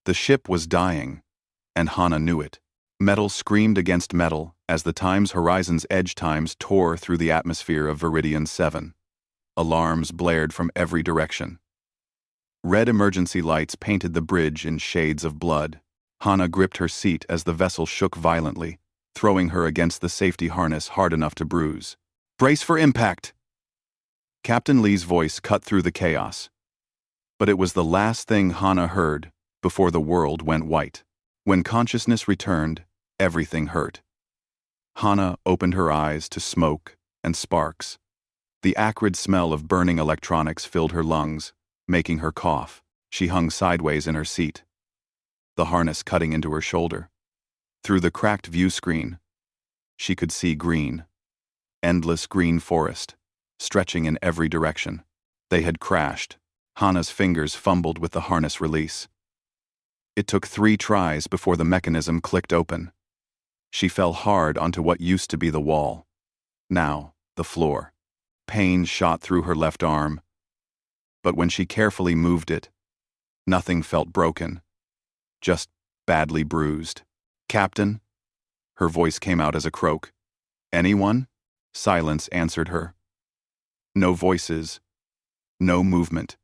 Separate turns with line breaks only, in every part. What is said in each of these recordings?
The ship was dying, and Hana knew it. Metal screamed against metal as the time's horizon's edge times tore through the atmosphere of Viridian 7. Alarms blared from every direction. Red emergency lights painted the bridge in shades of blood. Hana gripped her seat as the vessel shook violently, throwing her against the safety harness hard enough to bruise. "Brace for impact!" Captain Lee's voice cut through the chaos. But it was the last thing Hana heard before the world went white. When consciousness returned, everything hurt. Hana opened her eyes to smoke and sparks. The acrid smell of burning electronics filled her lungs, making her cough. She hung sideways in her seat, the harness cutting into her shoulder. Through the cracked view screen, she could see green. Endless green forest, stretching in every direction. They had crashed. Hana's fingers fumbled with the harness release. It took 3 tries before the mechanism clicked open. She fell hard onto what used to be the wall. Now, the floor. Pain shot through her left arm. But when she carefully moved it, nothing felt broken. Just badly bruised. "Captain?" Her voice came out as a croak. "Anyone?" Silence answered her. No voices. No movement.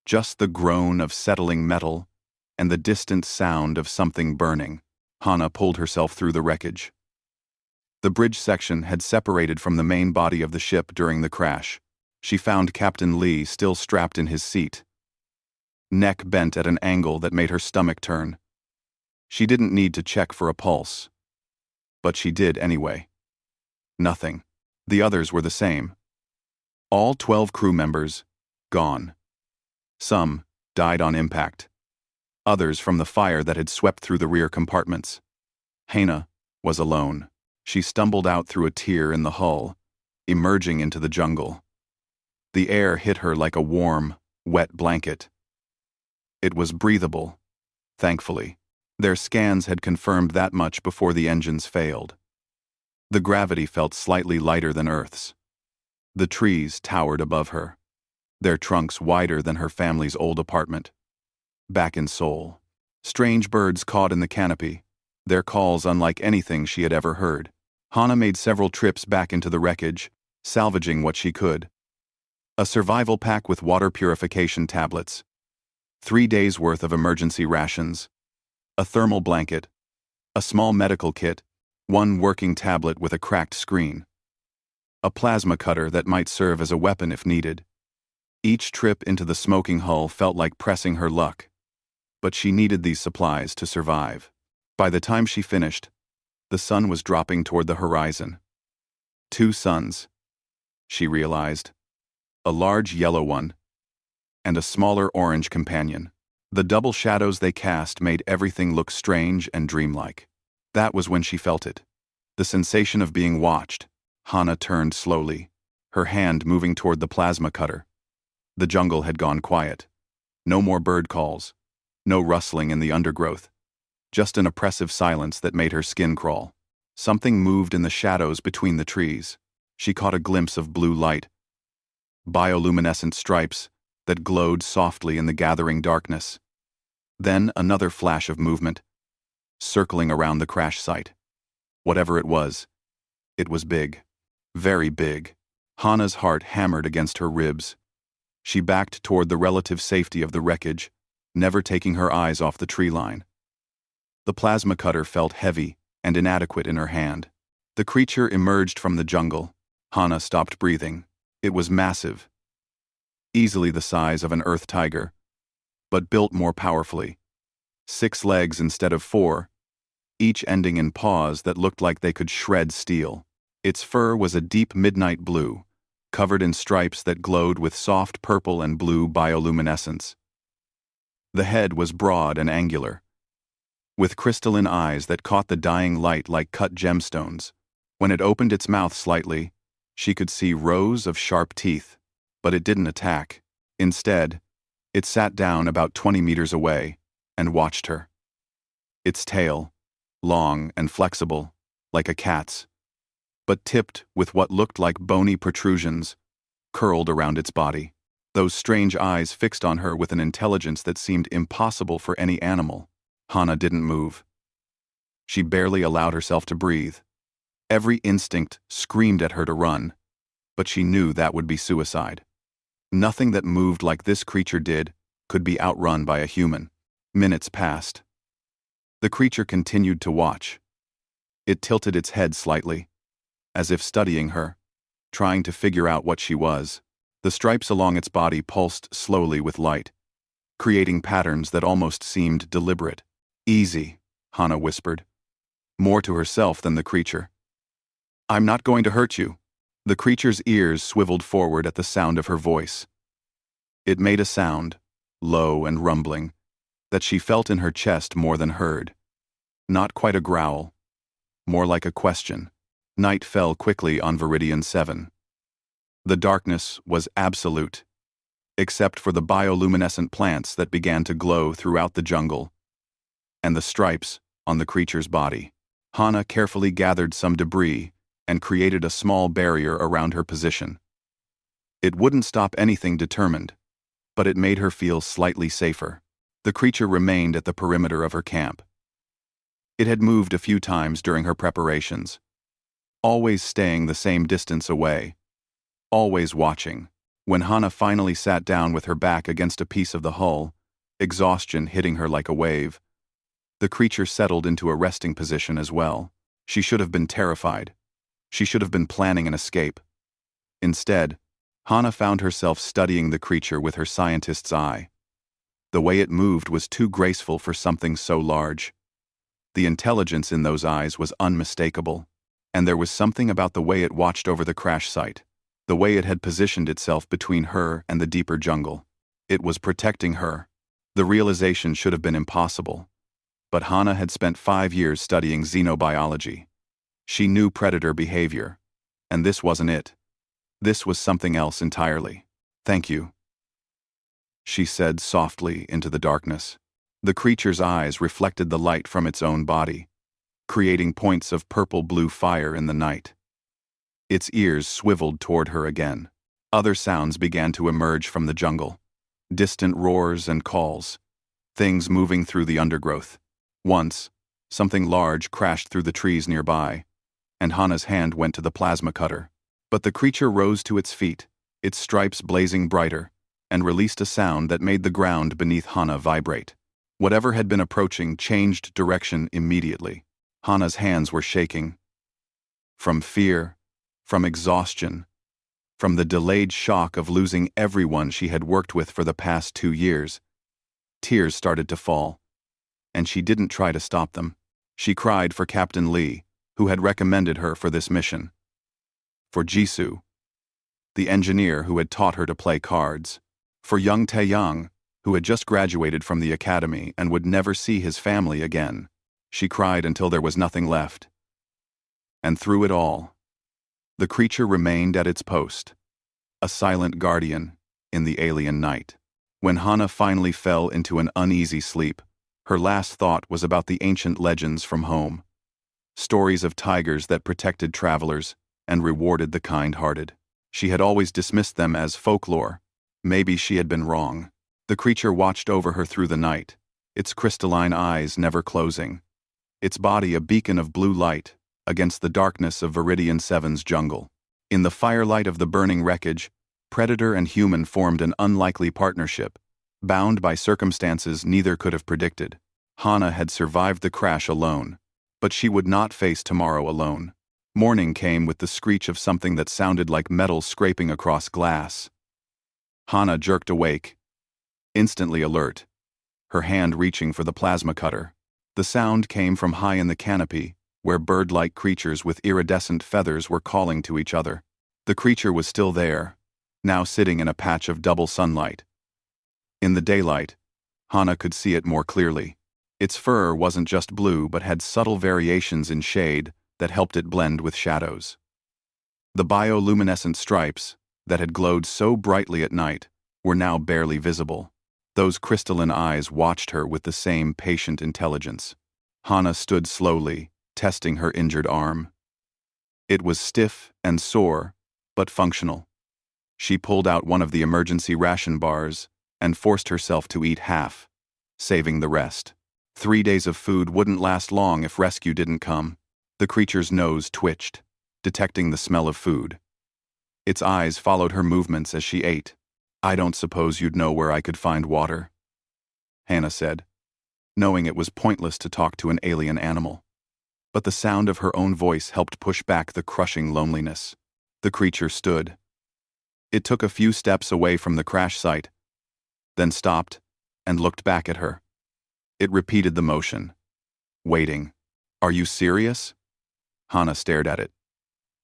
Just the groan of settling metal and the distant sound of something burning. Hana pulled herself through the wreckage. The bridge section had separated from the main body of the ship during the crash. She found Captain Lee still strapped in his seat, neck bent at an angle that made her stomach turn. She didn't need to check for a pulse, but she did anyway. Nothing. The others were the same. All 12 crew members, gone. Some died on impact. Others from the fire that had swept through the rear compartments. Hana was alone. She stumbled out through a tear in the hull, emerging into the jungle. The air hit her like a warm, wet blanket. It was breathable, thankfully. Their scans had confirmed that much before the engines failed. The gravity felt slightly lighter than Earth's. The trees towered above her, their trunks wider than her family's old apartment. Back in Seoul, strange birds caught in the canopy, their calls unlike anything she had ever heard. Hana made several trips back into the wreckage, salvaging what she could. A survival pack with water purification tablets, 3 days' worth of emergency rations, a thermal blanket, a small medical kit, 1 working tablet with a cracked screen, a plasma cutter that might serve as a weapon if needed. Each trip into the smoking hull felt like pressing her luck, but she needed these supplies to survive. By the time she finished, the sun was dropping toward the horizon. 2 suns, she realized, a large yellow one, and a smaller orange companion. The double shadows they cast made everything look strange and dreamlike. That was when she felt it. The sensation of being watched. Hana turned slowly, her hand moving toward the plasma cutter. The jungle had gone quiet. No more bird calls. No rustling in the undergrowth. Just an oppressive silence that made her skin crawl. Something moved in the shadows between the trees. She caught a glimpse of blue light. Bioluminescent stripes that glowed softly in the gathering darkness. Then another flash of movement, circling around the crash site. Whatever it was big. Very big. Hana's heart hammered against her ribs. She backed toward the relative safety of the wreckage, never taking her eyes off the tree line. The plasma cutter felt heavy and inadequate in her hand. The creature emerged from the jungle. Hana stopped breathing. It was massive, easily the size of an earth tiger, but built more powerfully. 6 legs instead of 4, each ending in paws that looked like they could shred steel. Its fur was a deep midnight blue, covered in stripes that glowed with soft purple and blue bioluminescence. The head was broad and angular, with crystalline eyes that caught the dying light like cut gemstones. When it opened its mouth slightly, she could see rows of sharp teeth, but it didn't attack. Instead, it sat down about 20 meters away and watched her. Its tail, long and flexible, like a cat's, but tipped with what looked like bony protrusions, curled around its body. Those strange eyes fixed on her with an intelligence that seemed impossible for any animal. Hana didn't move. She barely allowed herself to breathe. Every instinct screamed at her to run, but she knew that would be suicide. Nothing that moved like this creature did could be outrun by a human. Minutes passed. The creature continued to watch. It tilted its head slightly, as if studying her, trying to figure out what she was. The stripes along its body pulsed slowly with light, creating patterns that almost seemed deliberate. "Easy," Hana whispered, more to herself than the creature. "I'm not going to hurt you." The creature's ears swiveled forward at the sound of her voice. It made a sound, low and rumbling, that she felt in her chest more than heard. Not quite a growl, more like a question. Night fell quickly on Viridian 7. The darkness was absolute, except for the bioluminescent plants that began to glow throughout the jungle, and the stripes on the creature's body. Hana carefully gathered some debris and created a small barrier around her position. It wouldn't stop anything determined, but it made her feel slightly safer. The creature remained at the perimeter of her camp. It had moved a few times during her preparations, always staying the same distance away, always watching. When Hana finally sat down with her back against a piece of the hull, exhaustion hitting her like a wave, the creature settled into a resting position as well. She should have been terrified. She should have been planning an escape. Instead, Hana found herself studying the creature with her scientist's eye. The way it moved was too graceful for something so large. The intelligence in those eyes was unmistakable, and there was something about the way it watched over the crash site, the way it had positioned itself between her and the deeper jungle. It was protecting her. The realization should have been impossible, but Hana had spent 5 years studying xenobiology. She knew predator behavior, and this wasn't it. This was something else entirely. "Thank you," she said softly into the darkness. The creature's eyes reflected the light from its own body, creating points of purple-blue fire in the night. Its ears swiveled toward her again. Other sounds began to emerge from the jungle. Distant roars and calls. Things moving through the undergrowth. Once, something large crashed through the trees nearby, and Hana's hand went to the plasma cutter. But the creature rose to its feet, its stripes blazing brighter, and released a sound that made the ground beneath Hana vibrate. Whatever had been approaching changed direction immediately. Hana's hands were shaking. From fear, from exhaustion, from the delayed shock of losing everyone she had worked with for the past 2 years, tears started to fall, and she didn't try to stop them. She cried for Captain Lee, who had recommended her for this mission. For Jisoo, the engineer who had taught her to play cards. For young Taeyang, who had just graduated from the academy and would never see his family again. She cried until there was nothing left. And through it all, the creature remained at its post, a silent guardian in the alien night. When Hana finally fell into an uneasy sleep, her last thought was about the ancient legends from home. Stories of tigers that protected travelers and rewarded the kind-hearted. She had always dismissed them as folklore. Maybe she had been wrong. The creature watched over her through the night, its crystalline eyes never closing, its body a beacon of blue light against the darkness of Viridian 7's jungle. In the firelight of the burning wreckage, predator and human formed an unlikely partnership, bound by circumstances neither could have predicted. Hana had survived the crash alone, but she would not face tomorrow alone. Morning came with the screech of something that sounded like metal scraping across glass. Hana jerked awake, instantly alert, her hand reaching for the plasma cutter. The sound came from high in the canopy, where bird-like creatures with iridescent feathers were calling to each other. The creature was still there, now sitting in a patch of double sunlight. In the daylight, Hana could see it more clearly. Its fur wasn't just blue but had subtle variations in shade that helped it blend with shadows. The bioluminescent stripes, that had glowed so brightly at night, were now barely visible. Those crystalline eyes watched her with the same patient intelligence. Hana stood slowly, testing her injured arm. It was stiff and sore, but functional. She pulled out one of the emergency ration bars and forced herself to eat half, saving the rest. 3 days of food wouldn't last long if rescue didn't come. The creature's nose twitched, detecting the smell of food. Its eyes followed her movements as she ate. "I don't suppose you'd know where I could find water," Hannah said, knowing it was pointless to talk to an alien animal. But the sound of her own voice helped push back the crushing loneliness. The creature stood. It took a few steps away from the crash site, then stopped and looked back at her. It repeated the motion, waiting. "Are you serious?" Hannah stared at it.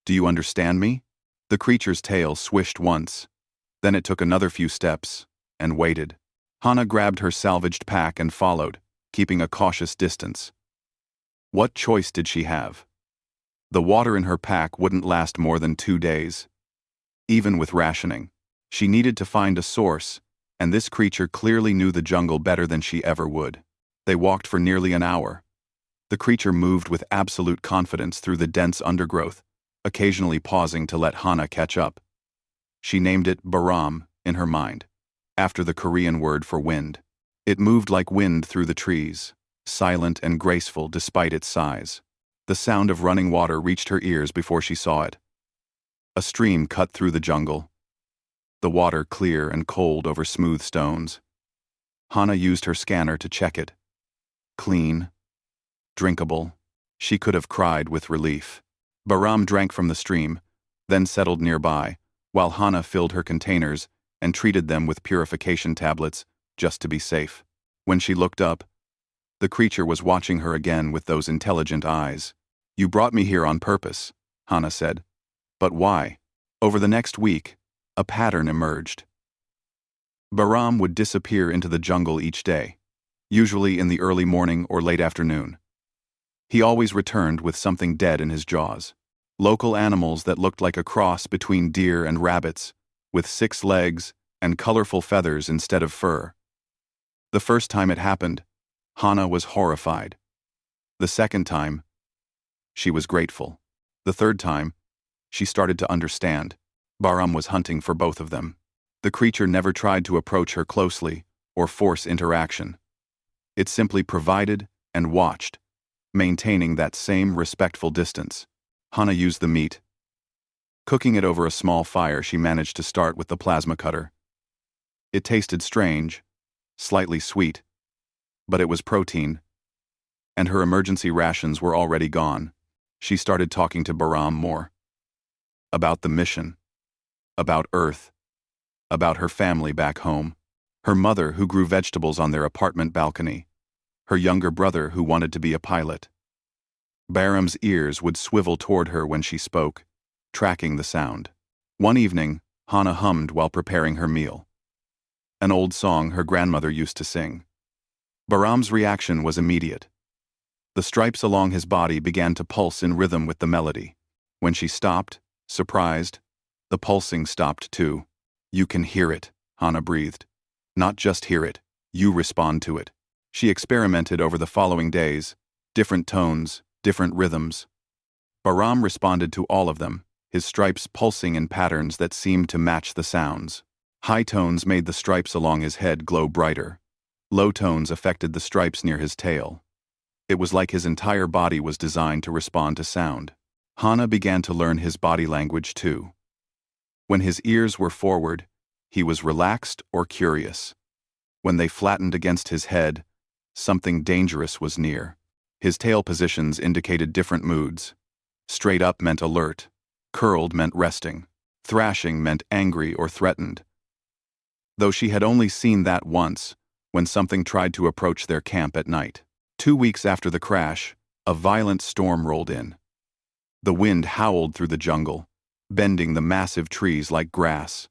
"Do you understand me?" The creature's tail swished once. Then it took another few steps and waited. Hannah grabbed her salvaged pack and followed, keeping a cautious distance. What choice did she have? The water in her pack wouldn't last more than 2 days. Even with rationing, she needed to find a source, and this creature clearly knew the jungle better than she ever would. They walked for nearly an hour. The creature moved with absolute confidence through the dense undergrowth, occasionally pausing to let Hannah catch up. She named it Baram in her mind, after the Korean word for wind. It moved like wind through the trees, silent and graceful despite its size. The sound of running water reached her ears before she saw it. A stream cut through the jungle, the water clear and cold over smooth stones. Hannah used her scanner to check it. Clean, drinkable. She could have cried with relief. Baram drank from the stream, then settled nearby, while Hannah filled her containers and treated them with purification tablets just to be safe. When she looked up, the creature was watching her again with those intelligent eyes. "You brought me here on purpose," Hannah said. "But why?" Over the next week, a pattern emerged. Baram would disappear into the jungle each day, usually in the early morning or late afternoon. He always returned with something dead in his jaws. Local animals that looked like a cross between deer and rabbits, with 6 legs and colorful feathers instead of fur. The first time it happened, Hannah was horrified. The second time, she was grateful. The third time, she started to understand. Baram was hunting for both of them. The creature never tried to approach her closely or force interaction. It simply provided and watched, maintaining that same respectful distance. Hannah used the meat. Cooking it over a small fire, she managed to start with the plasma cutter. It tasted strange, slightly sweet, but it was protein, and her emergency rations were already gone. She started talking to Baram more. About the mission, about Earth, about her family back home, her mother who grew vegetables on their apartment balcony, her younger brother who wanted to be a pilot. Baram's ears would swivel toward her when she spoke, tracking the sound. One evening, Hannah hummed while preparing her meal. An old song her grandmother used to sing. Baram's reaction was immediate. The stripes along his body began to pulse in rhythm with the melody. When she stopped, surprised, the pulsing stopped too. "You can hear it," Hannah breathed. "Not just hear it, you respond to it." She experimented over the following days, different tones, different rhythms. Baram responded to all of them, his stripes pulsing in patterns that seemed to match the sounds. High tones made the stripes along his head glow brighter. Low tones affected the stripes near his tail. It was like his entire body was designed to respond to sound. Hannah began to learn his body language too. When his ears were forward, he was relaxed or curious. When they flattened against his head, something dangerous was near. His tail positions indicated different moods. Straight up meant alert, curled meant resting, thrashing meant angry or threatened. Though she had only seen that once, when something tried to approach their camp at night. 2 weeks after the crash, a violent storm rolled in. The wind howled through the jungle, bending the massive trees like grass.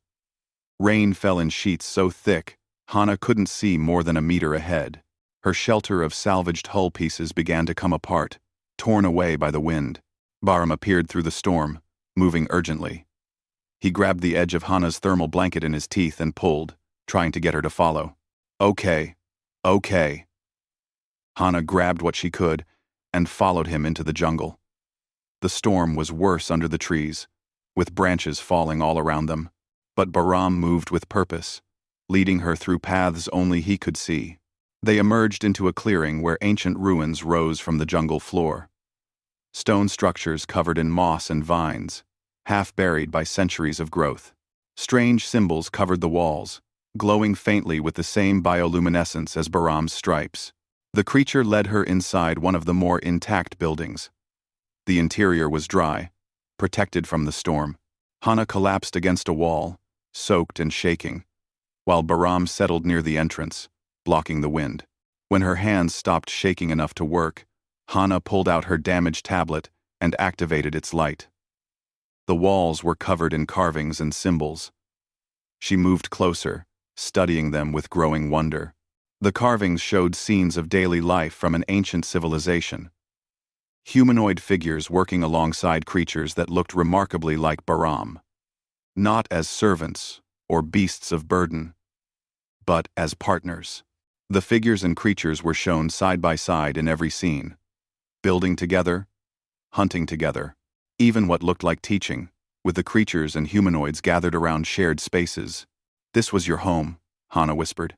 Rain fell in sheets so thick, Hannah couldn't see more than a meter ahead. Her shelter of salvaged hull pieces began to come apart, torn away by the wind. Baram appeared through the storm, moving urgently. He grabbed the edge of Hannah's thermal blanket in his teeth and pulled, trying to get her to follow. Okay. Hannah grabbed what she could and followed him into the jungle. The storm was worse under the trees, with branches falling all around them. But Baram moved with purpose, leading her through paths only he could see. They emerged into a clearing where ancient ruins rose from the jungle floor. Stone structures covered in moss and vines, half buried by centuries of growth. Strange symbols covered the walls, glowing faintly with the same bioluminescence as Bahram's stripes. The creature led her inside one of the more intact buildings. The interior was dry, protected from the storm. Hana collapsed against a wall, soaked and shaking, while Bahram settled near the entrance, blocking the wind. When her hands stopped shaking enough to work, Hana pulled out her damaged tablet and activated its light. The walls were covered in carvings and symbols. She moved closer, studying them with growing wonder. The carvings showed scenes of daily life from an ancient civilization. Humanoid figures working alongside creatures that looked remarkably like Bahram. Not as servants or beasts of burden, but as partners. The figures and creatures were shown side by side in every scene. Building together, hunting together, even what looked like teaching, with the creatures and humanoids gathered around shared spaces. "This was your home," Hana whispered.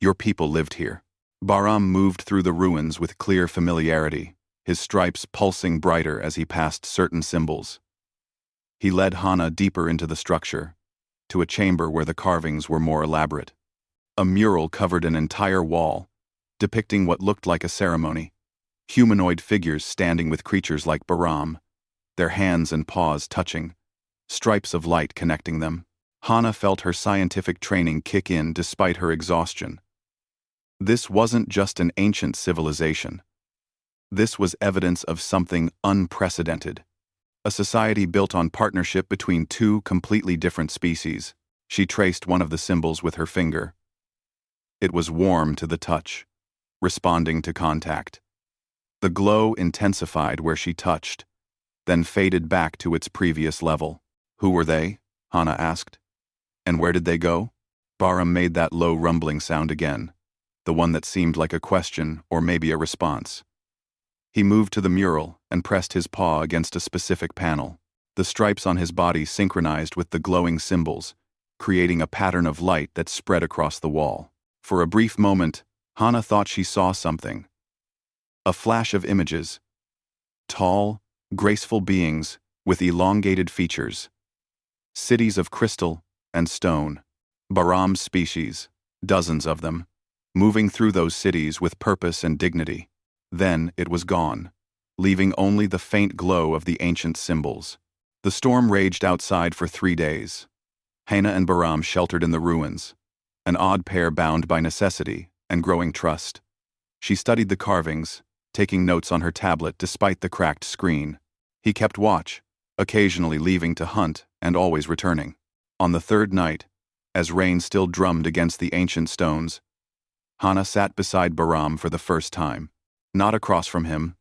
"Your people lived here." Bahram moved through the ruins with clear familiarity, his stripes pulsing brighter as he passed certain symbols. He led Hana deeper into the structure, to a chamber where the carvings were more elaborate. A mural covered an entire wall, depicting what looked like a ceremony. Humanoid figures standing with creatures like Bahram, their hands and paws touching, stripes of light connecting them. Hana felt her scientific training kick in despite her exhaustion. This wasn't just an ancient civilization. This was evidence of something unprecedented. A society built on partnership between two completely different species. She traced one of the symbols with her finger. It was warm to the touch, responding to contact. The glow intensified where she touched, then faded back to its previous level. "Who were they?" Hana asked. "And where did they go?" Bahram made that low rumbling sound again, the one that seemed like a question or maybe a response. He moved to the mural and pressed his paw against a specific panel. The stripes on his body synchronized with the glowing symbols, creating a pattern of light that spread across the wall. For a brief moment, Hana thought she saw something. A flash of images. Tall, graceful beings with elongated features. Cities of crystal and stone. Bahram's species, dozens of them, moving through those cities with purpose and dignity. Then it was gone, leaving only the faint glow of the ancient symbols. The storm raged outside for 3 days. Hana and Bahram sheltered in the ruins, an odd pair bound by necessity and growing trust. She studied the carvings, taking notes on her tablet despite the cracked screen. He kept watch, occasionally leaving to hunt and always returning. On the third night, as rain still drummed against the ancient stones, Hana sat beside Bahram for the first time. Not across from him,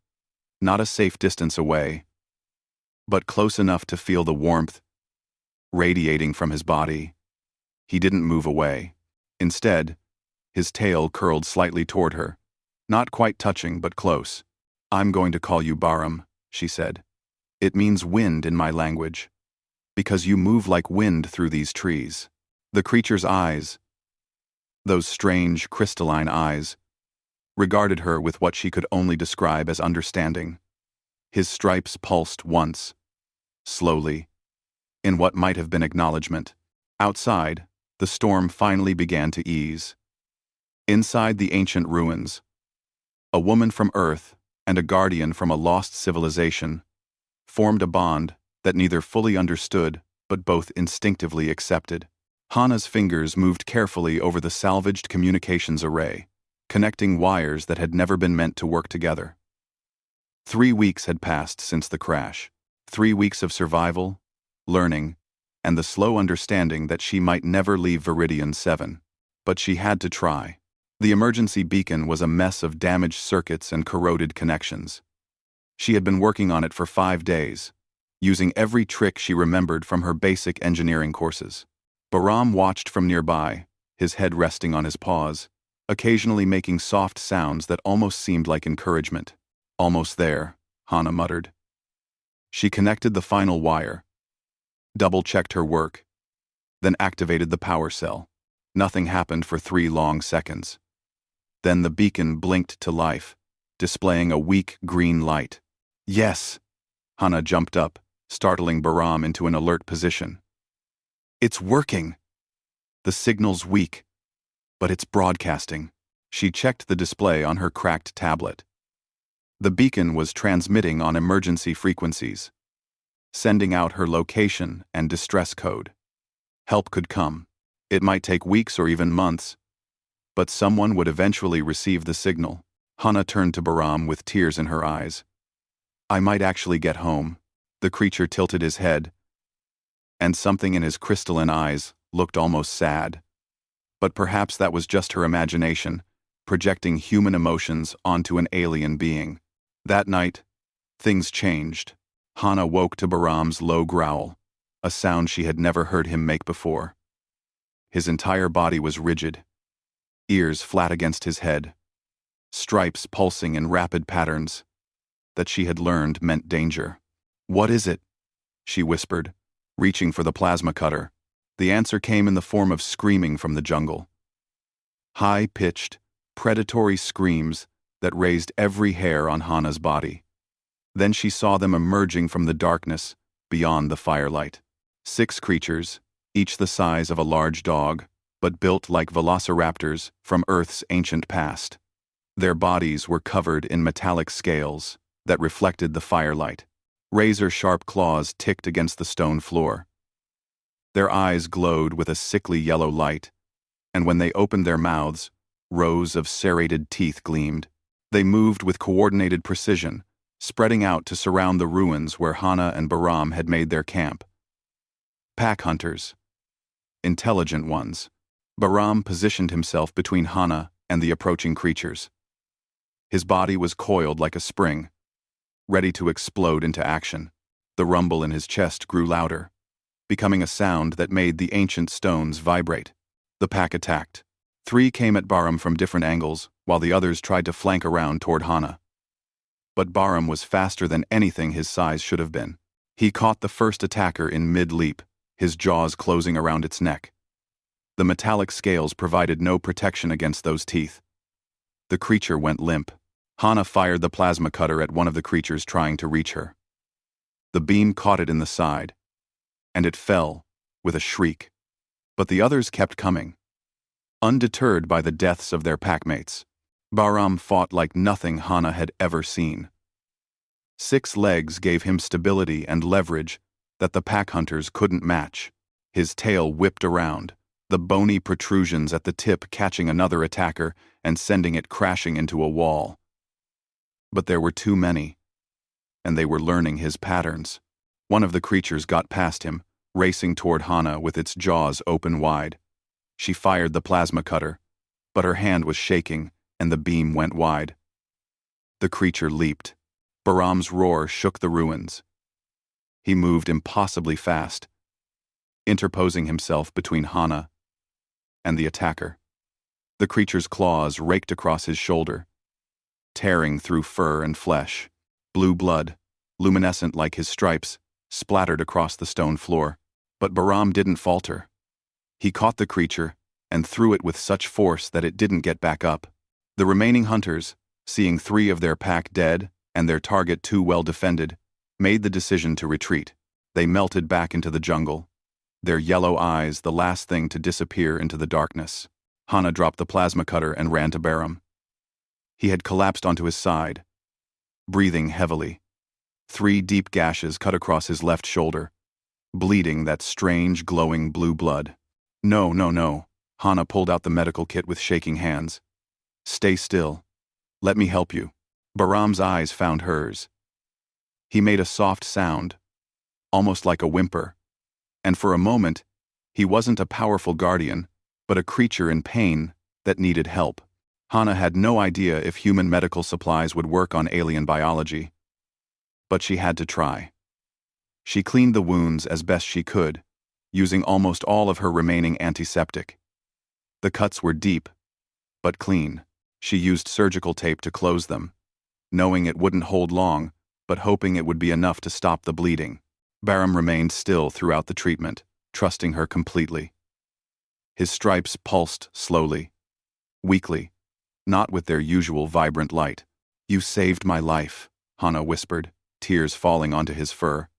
not a safe distance away, but close enough to feel the warmth radiating from his body. He didn't move away. Instead, his tail curled slightly toward her, not quite touching but close. "I'm going to call you Bahram," she said. "It means wind in my language, because you move like wind through these trees." The creature's eyes, those strange crystalline eyes, regarded her with what she could only describe as understanding. His stripes pulsed once, slowly, in what might have been acknowledgement. Outside, the storm finally began to ease. Inside the ancient ruins, a woman from Earth and a guardian from a lost civilization formed a bond that neither fully understood but both instinctively accepted. Hana's fingers moved carefully over the salvaged communications array, connecting wires that had never been meant to work together. 3 weeks had passed since the crash. 3 weeks of survival, learning, and the slow understanding that she might never leave Viridian 7. But she had to try. The emergency beacon was a mess of damaged circuits and corroded connections. She had been working on it for 5 days, using every trick she remembered from her basic engineering courses. Bahram watched from nearby, his head resting on his paws, occasionally making soft sounds that almost seemed like encouragement. "Almost there," Hana muttered. She connected the final wire, double-checked her work, then activated the power cell. Nothing happened for 3 long seconds. Then the beacon blinked to life, displaying a weak green light. Yes! Hana jumped up, startling Bahram into an alert position. It's working! The signal's weak, but it's broadcasting. She checked the display on her cracked tablet. The beacon was transmitting on emergency frequencies, sending out her location and distress code. Help could come. It might take weeks or even months, but someone would eventually receive the signal. Hana turned to Bahram with tears in her eyes. I might actually get home. The creature tilted his head, and something in his crystalline eyes looked almost sad. But perhaps that was just her imagination, projecting human emotions onto an alien being. That night, things changed. Hana woke to Bahram's low growl, a sound she had never heard him make before. His entire body was rigid, ears flat against his head, stripes pulsing in rapid patterns that she had learned meant danger. What is it? She whispered, reaching for the plasma cutter. The answer came in the form of screaming from the jungle. High-pitched, predatory screams that raised every hair on Hana's body. Then she saw them emerging from the darkness beyond the firelight. 6 creatures, each the size of a large dog, but built like velociraptors from Earth's ancient past. Their bodies were covered in metallic scales that reflected the firelight. Razor-sharp claws ticked against the stone floor. Their eyes glowed with a sickly yellow light, and when they opened their mouths, rows of serrated teeth gleamed. They moved with coordinated precision, spreading out to surround the ruins where Hana and Bahram had made their camp. Pack hunters. Intelligent ones. Bahram positioned himself between Hana and the approaching creatures. His body was coiled like a spring, ready to explode into action. The rumble in his chest grew louder, becoming a sound that made the ancient stones vibrate. The pack attacked. 3 came at Bahram from different angles, while the others tried to flank around toward Hana. But Bahram was faster than anything his size should have been. He caught the first attacker in mid-leap, his jaws closing around its neck. The metallic scales provided no protection against those teeth. The creature went limp. Hana fired the plasma cutter at one of the creatures trying to reach her. The beam caught it in the side, and it fell with a shriek. But the others kept coming, undeterred by the deaths of their packmates. Bahram fought like nothing Hana had ever seen. 6 legs gave him stability and leverage that the pack hunters couldn't match. His tail whipped around, the bony protrusions at the tip catching another attacker and sending it crashing into a wall. But there were too many, and they were learning his patterns. One of the creatures got past him, racing toward Hana with its jaws open wide. She fired the plasma cutter, but her hand was shaking and the beam went wide. The creature leaped. Bahram's roar shook the ruins. He moved impossibly fast, interposing himself between Hana and the attacker. The creature's claws raked across his shoulder, tearing through fur and flesh. Blue blood, luminescent like his stripes, splattered across the stone floor. But Bahram didn't falter. He caught the creature and threw it with such force that it didn't get back up. The remaining hunters, seeing 3 of their pack dead and their target too well defended, made the decision to retreat. They melted back into the jungle, their yellow eyes the last thing to disappear into the darkness. Hana dropped the plasma cutter and ran to Bahram. He had collapsed onto his side, breathing heavily. 3 deep gashes cut across his left shoulder, bleeding that strange, glowing blue blood. No, no, no. Hana pulled out the medical kit with shaking hands. Stay still. Let me help you. Bahram's eyes found hers. He made a soft sound, almost like a whimper, and for a moment, he wasn't a powerful guardian, but a creature in pain that needed help. Hana had no idea if human medical supplies would work on alien biology, but she had to try. She cleaned the wounds as best she could, using almost all of her remaining antiseptic. The cuts were deep, but clean. She used surgical tape to close them, knowing it wouldn't hold long, but hoping it would be enough to stop the bleeding. Bahram remained still throughout the treatment, trusting her completely. His stripes pulsed slowly, weakly, not with their usual vibrant light. "You saved my life," Hana whispered, tears falling onto his fur.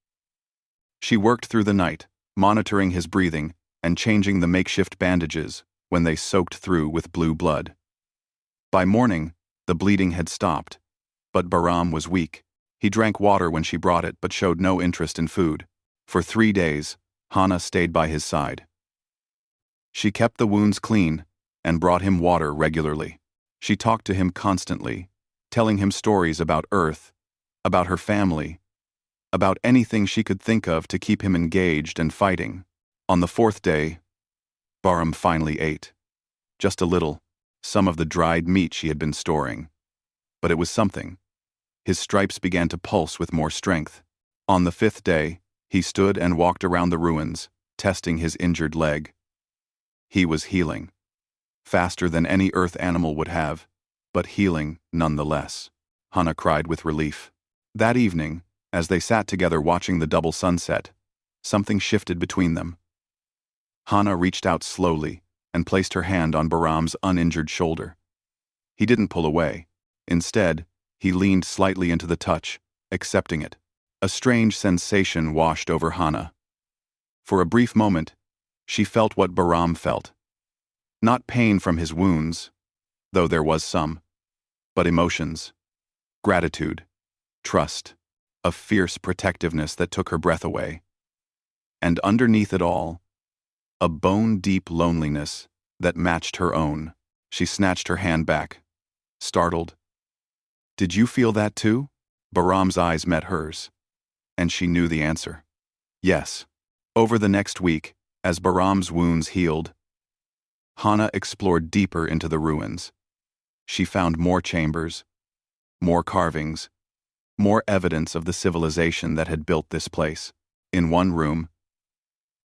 She worked through the night, monitoring his breathing and changing the makeshift bandages when they soaked through with blue blood. By morning, the bleeding had stopped, but Bahram was weak. He drank water when she brought it but showed no interest in food. For 3 days, Hana stayed by his side. She kept the wounds clean and brought him water regularly. She talked to him constantly, telling him stories about Earth, about her family, about anything she could think of to keep him engaged and fighting. On the 4th day, Bahram finally ate. Just a little, some of the dried meat she had been storing. But it was something. His stripes began to pulse with more strength. On the 5th day, he stood and walked around the ruins, testing his injured leg. He was healing. Faster than any Earth animal would have, but healing nonetheless. Hana cried with relief. That evening, as they sat together watching the double sunset, something shifted between them. Hana reached out slowly and placed her hand on Bahram's uninjured shoulder. He didn't pull away. Instead, he leaned slightly into the touch, accepting it. A strange sensation washed over Hana. For a brief moment, she felt what Bahram felt. Not pain from his wounds, though there was some, but emotions, gratitude, trust, a fierce protectiveness that took her breath away. And underneath it all, a bone-deep loneliness that matched her own. She snatched her hand back, startled. "Did you feel that too?" Bahram's eyes met hers, and she knew the answer. Yes. Over the next week, as Bahram's wounds healed, Hana explored deeper into the ruins. She found more chambers, more carvings, more evidence of the civilization that had built this place. In one room,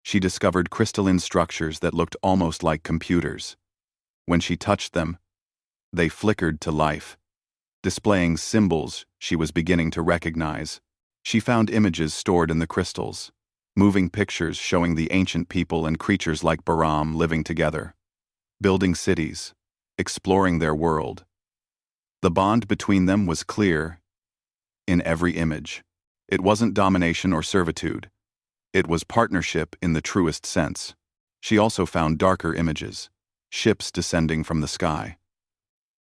she discovered crystalline structures that looked almost like computers. When she touched them, they flickered to life, displaying symbols she was beginning to recognize. She found images stored in the crystals, moving pictures showing the ancient people and creatures like Bahram living together, building cities, exploring their world. The bond between them was clear in every image. It wasn't domination or servitude. It was partnership in the truest sense. She also found darker images, ships descending from the sky,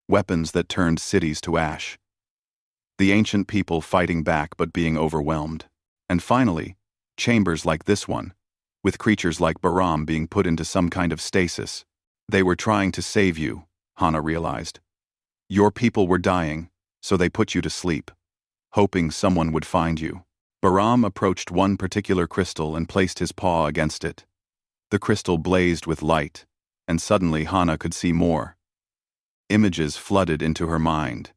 weapons that turned cities to ash, the ancient people fighting back but being overwhelmed, and finally, chambers like this one, with creatures like Bahram being put into some kind of stasis. They were trying to save you, Hana realized. Your people were dying, so they put you to sleep, hoping someone would find you. Bahram approached one particular crystal and placed his paw against it. The crystal blazed with light, and suddenly Hana could see more. Images flooded into her mind.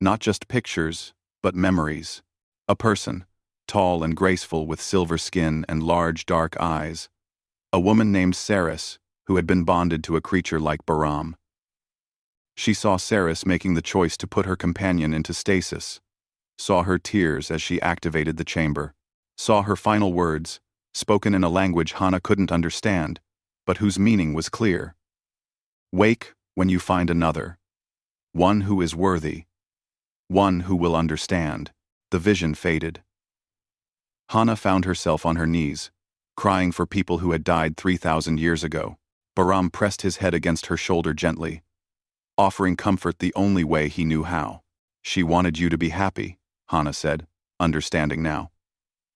Not just pictures, but memories. A person, tall and graceful with silver skin and large dark eyes. A woman named Saris, who had been bonded to a creature like Bahram. She saw Saris making the choice to put her companion into stasis, saw her tears as she activated the chamber, saw her final words, spoken in a language Hana couldn't understand, but whose meaning was clear. Wake when you find another, one who is worthy, one who will understand. The vision faded. Hana found herself on her knees, crying for people who had died 3,000 years ago. Bahram pressed his head against her shoulder gently, offering comfort the only way he knew how. She wanted you to be happy, Hana said, understanding now.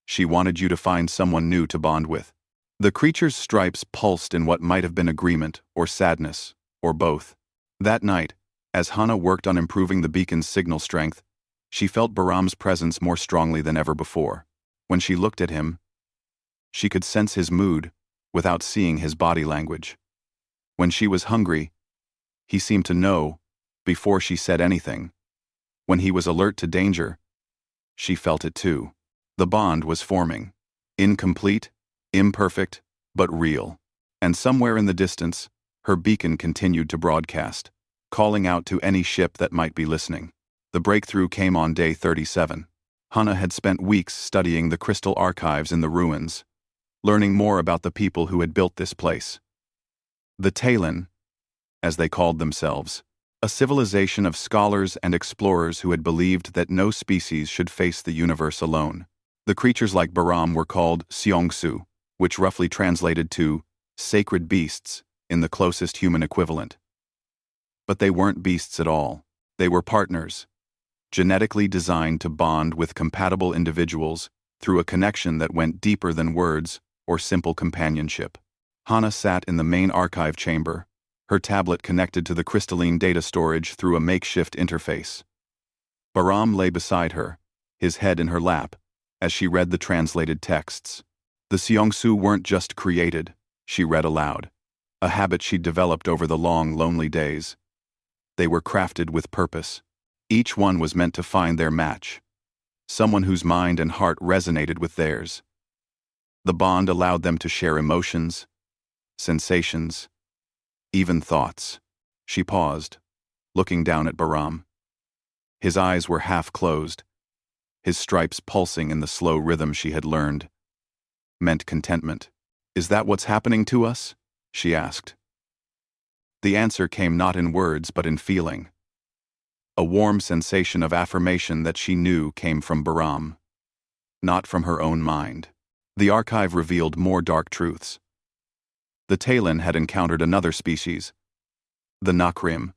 She wanted you to find someone new to bond with. The creature's stripes pulsed in what might have been agreement or sadness, or both. That night, as Hana worked on improving the beacon's signal strength, she felt Bahram's presence more strongly than ever before. When she looked at him, she could sense his mood without seeing his body language. When she was hungry, he seemed to know before she said anything. When he was alert to danger, she felt it too. The bond was forming. Incomplete, imperfect, but real. And somewhere in the distance, her beacon continued to broadcast, calling out to any ship that might be listening. The breakthrough came on day 37. Hana had spent weeks studying the crystal archives in the ruins, learning more about the people who had built this place. The Talon, as they called themselves, a civilization of scholars and explorers who had believed that no species should face the universe alone. The creatures like Baram were called Seongsu, which roughly translated to sacred beasts in the closest human equivalent. But they weren't beasts at all. They were partners, genetically designed to bond with compatible individuals through a connection that went deeper than words or simple companionship. Hana sat in the main archive chamber, her tablet connected to the crystalline data storage through a makeshift interface. Baram lay beside her, his head in her lap, as she read the translated texts. The Seongsu weren't just created, she read aloud, a habit she'd developed over the long, lonely days. They were crafted with purpose. Each one was meant to find their match, someone whose mind and heart resonated with theirs. The bond allowed them to share emotions, sensations, even thoughts. She paused, looking down at Baram. His eyes were half closed, his stripes pulsing in the slow rhythm she had learned. Meant contentment. "Is that what's happening to us?" she asked. The answer came not in words but in feeling. A warm sensation of affirmation that she knew came from Baram, not from her own mind. The archive revealed more dark truths. The Talon had encountered another species, the Nakrim,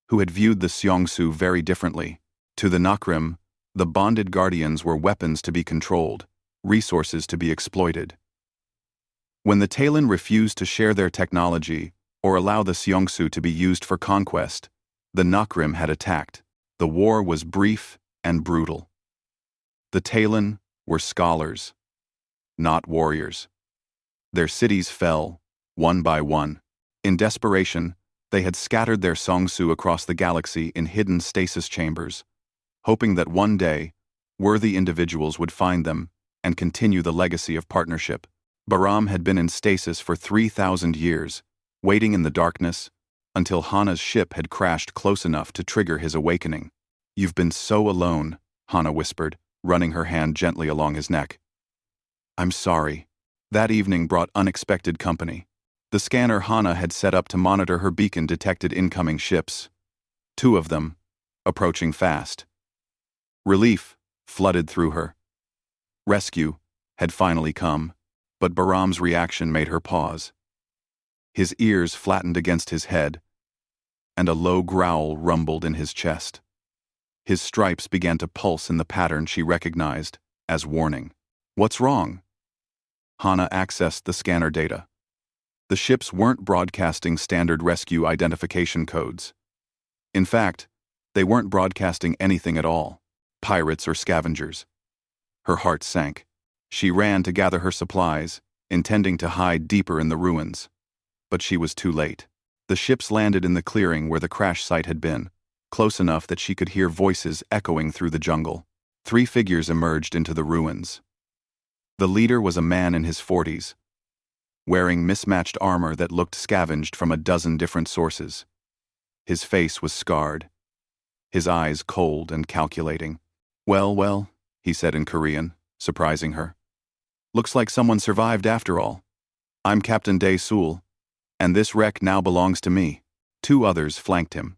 who had viewed the Seongsu very differently. To the Nakrim, the bonded guardians were weapons to be controlled, resources to be exploited. When the Talon refused to share their technology or allow the Seongsu to be used for conquest, the Nakrim had attacked. The war was brief and brutal. The Talon were scholars, not warriors. Their cities fell, one by one. In desperation, they had scattered their Seongsu across the galaxy in hidden stasis chambers, hoping that one day, worthy individuals would find them and continue the legacy of partnership. Baram had been in stasis for 3,000 years, waiting in the darkness, until Hana's ship had crashed close enough to trigger his awakening. "You've been so alone," Hana whispered, running her hand gently along his neck. "I'm sorry." That evening brought unexpected company. The scanner Hana had set up to monitor her beacon detected incoming ships. 2 of them, approaching fast. Relief flooded through her. Rescue had finally come, but Baram's reaction made her pause. His ears flattened against his head, and a low growl rumbled in his chest. His stripes began to pulse in the pattern she recognized as warning. "What's wrong?" Hana accessed the scanner data. The ships weren't broadcasting standard rescue identification codes. In fact, they weren't broadcasting anything at all, pirates or scavengers. Her heart sank. She ran to gather her supplies, intending to hide deeper in the ruins. But she was too late. The ships landed in the clearing where the crash site had been, close enough that she could hear voices echoing through the jungle. 3 figures emerged into the ruins. The leader was a man in his 40s, wearing mismatched armor that looked scavenged from a dozen different sources. His face was scarred, his eyes cold and calculating. Well, he said in Korean, surprising her. "Looks like someone survived after all. I'm Captain Dae-sul, and this wreck now belongs to me." 2 others flanked him,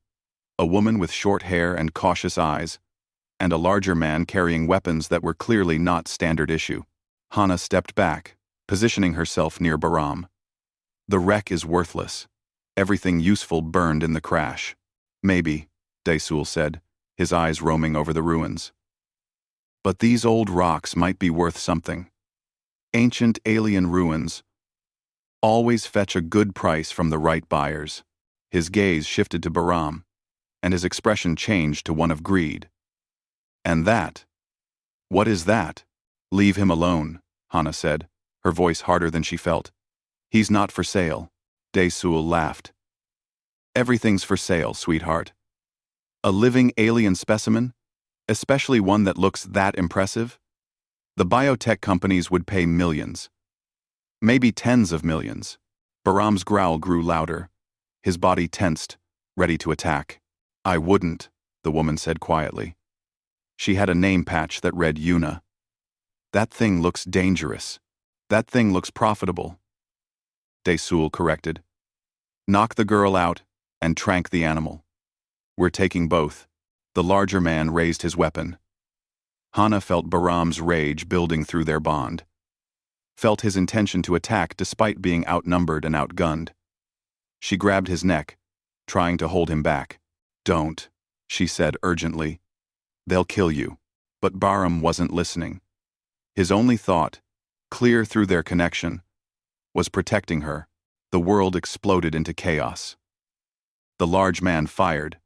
a woman with short hair and cautious eyes, and a larger man carrying weapons that were clearly not standard issue. Hana stepped back, positioning herself near Baram. "The wreck is worthless. Everything useful burned in the crash." "Maybe," Dae-sul said, his eyes roaming over the ruins. "But these old rocks might be worth something. Ancient alien ruins always fetch a good price from the right buyers." His gaze shifted to Baram, and his expression changed to one of greed. "And that? What is that?" "Leave him alone," Hana said, her voice harder than she felt. "He's not for sale." Dae-sul laughed. "Everything's for sale, sweetheart. A living alien specimen, especially one that looks that impressive? The biotech companies would pay millions. Maybe tens of millions." Baram's growl grew louder, his body tensed, ready to attack. "I wouldn't," the woman said quietly. She had a name patch that read Yuna. "That thing looks dangerous. That thing looks profitable." Dae-sul corrected. "Knock the girl out and trank the animal." We're taking both. The larger man raised his weapon. Hana felt Bahram's rage building through their bond. Felt his intention to attack despite being outnumbered and outgunned. She grabbed his neck, trying to hold him back. Don't, she said urgently. They'll kill you. But Bahram wasn't listening. His only thought, clear through their connection, was protecting her. The world exploded into chaos. The large man fired,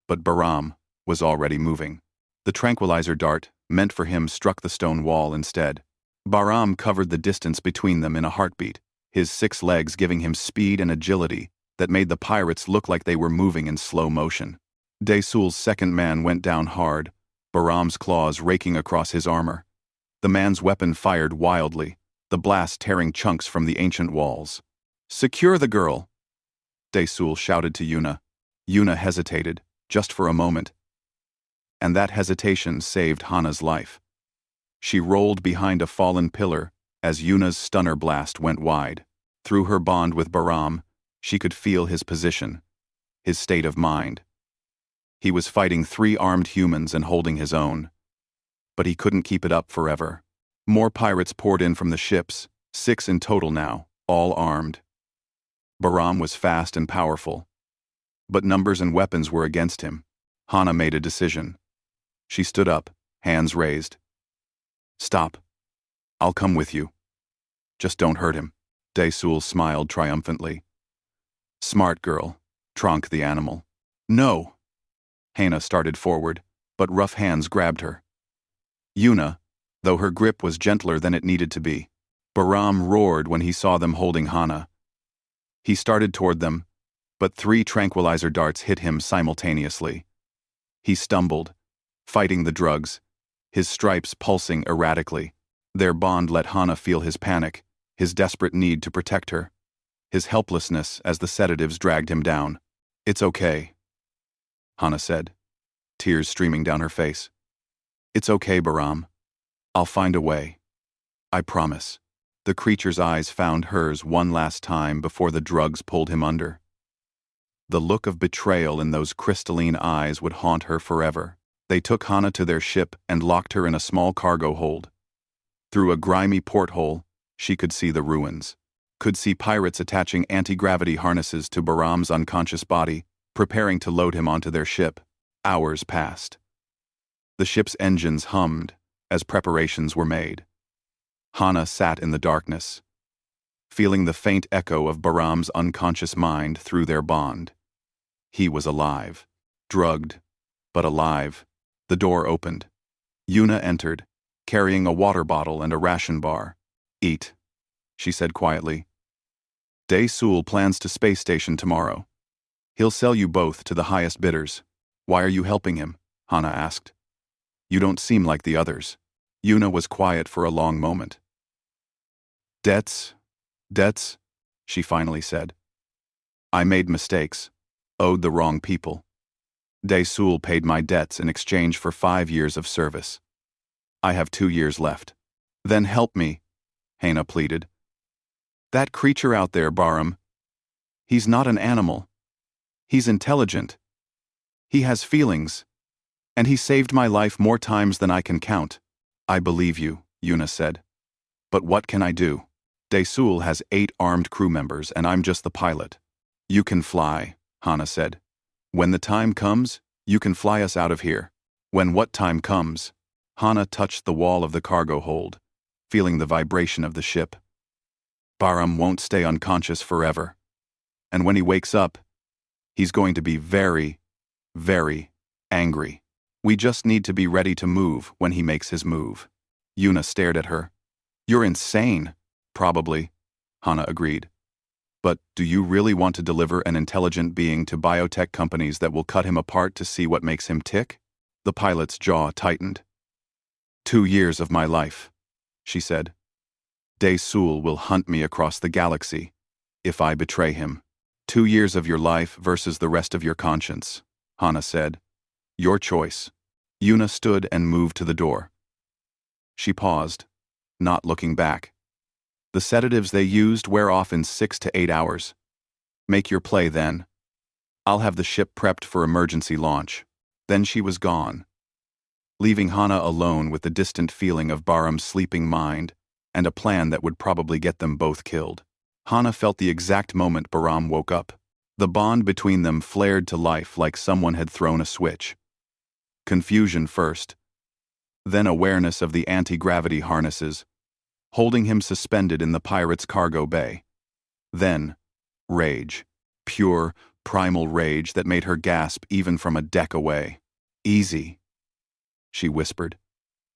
but Bahram was already moving. The tranquilizer dart, meant for him, struck the stone wall instead. Bahram covered the distance between them in a heartbeat, his 6 legs giving him speed and agility that made the pirates look like they were moving in slow motion. Desul's second man went down hard, Bahram's claws raking across his armor. The man's weapon fired wildly, the blast tearing chunks from the ancient walls. "Secure the girl!" Desul shouted to Yuna. Yuna hesitated, just for a moment. And that hesitation saved Hana's life. She rolled behind a fallen pillar as Yuna's stunner blast went wide. Through her bond with Bahram, she could feel his position, his state of mind. He was fighting 3 armed humans and holding his own. But he couldn't keep it up forever. More pirates poured in from the ships, 6 in total now, all armed. Bahram was fast and powerful. But numbers and weapons were against him. Hana made a decision. She stood up, hands raised. "Stop. I'll come with you. Just don't hurt him." Desul smiled triumphantly. "Smart girl," Tronk the animal. "No." Hana started forward, but rough hands grabbed her. Yuna, though her grip was gentler than it needed to be. Bahram roared when he saw them holding Hana. He started toward them, but 3 tranquilizer darts hit him simultaneously. He stumbled, fighting the drugs, his stripes pulsing erratically. Their bond let Hana feel his panic, his desperate need to protect her, his helplessness as the sedatives dragged him down. "It's okay," Hana said, tears streaming down her face. "It's okay, Bahram. I'll find a way. I promise." The creature's eyes found hers one last time before the drugs pulled him under. The look of betrayal in those crystalline eyes would haunt her forever. They took Hana to their ship and locked her in a small cargo hold. Through a grimy porthole, she could see the ruins. Could see pirates attaching anti-gravity harnesses to Bahram's unconscious body, preparing to load him onto their ship. Hours passed. The ship's engines hummed as preparations were made. Hana sat in the darkness, feeling the faint echo of Bahram's unconscious mind through their bond. He was alive, drugged, but alive. The door opened. Yuna entered, carrying a water bottle and a ration bar. "Eat," she said quietly. "Desul plans to space station tomorrow. He'll sell you both to the highest bidders." "Why are you helping him?" Hana asked. "You don't seem like the others." Yuna was quiet for a long moment. Debts, she finally said. "I made mistakes, owed the wrong people. Desul paid my debts in exchange for 5 years of service. I have 2 years left." "Then help me," Hana pleaded. "That creature out there, Bahram, he's not an animal. He's intelligent. He has feelings. And he saved my life more times than I can count." "I believe you," Yuna said. "But what can I do? Desul has 8 armed crew members and I'm just the pilot." "You can fly," Hana said. "When the time comes, you can fly us out of here." "When what time comes?" Hana touched the wall of the cargo hold, feeling the vibration of the ship. "Bahram won't stay unconscious forever. And when he wakes up, he's going to be very, very angry. We just need to be ready to move when he makes his move." Yuna stared at her. "You're insane." "Probably," Hana agreed. "But do you really want to deliver an intelligent being to biotech companies that will cut him apart to see what makes him tick?" The pilot's jaw tightened. 2 years of my life," she said. "Desul will hunt me across the galaxy if I betray him." 2 years of your life versus the rest of your conscience," Hana said. "Your choice." Yuna stood and moved to the door. She paused, not looking back. "The sedatives they used wear off in 6 to 8 hours. Make your play then." I'll have the ship prepped for emergency launch. Then she was gone, leaving Hana alone with the distant feeling of Bahram's sleeping mind and a plan that would probably get them both killed. Hana felt the exact moment Bahram woke up. The bond between them flared to life like someone had thrown a switch. Confusion first, then awareness of the anti-gravity harnesses, holding him suspended in the pirate's cargo bay. Then, rage. Pure, primal rage that made her gasp even from a deck away. "Easy," she whispered,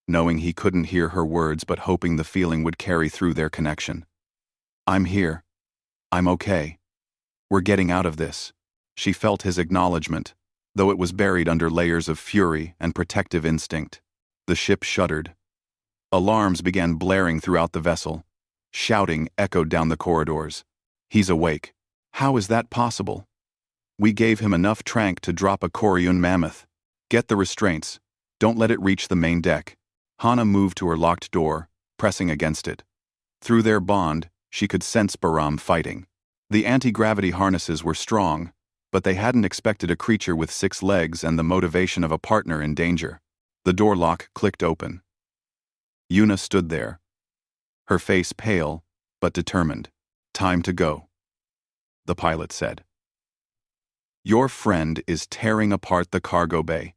knowing he couldn't hear her words but hoping the feeling would carry through their connection. "I'm here. I'm okay. We're getting out of this." She felt his acknowledgement, though it was buried under layers of fury and protective instinct. The ship shuddered. Alarms began blaring throughout the vessel. Shouting echoed down the corridors. "He's awake. How is that possible? We gave him enough tranq to drop a Korean mammoth. Get the restraints. Don't let it reach the main deck." Hana moved to her locked door, pressing against it. Through their bond, she could sense Bahram fighting. The anti-gravity harnesses were strong, but they hadn't expected a creature with 6 legs and the motivation of a partner in danger. The door lock clicked open. Yuna stood there, her face pale but determined. "Time to go," the pilot said. "Your friend is tearing apart the cargo bay,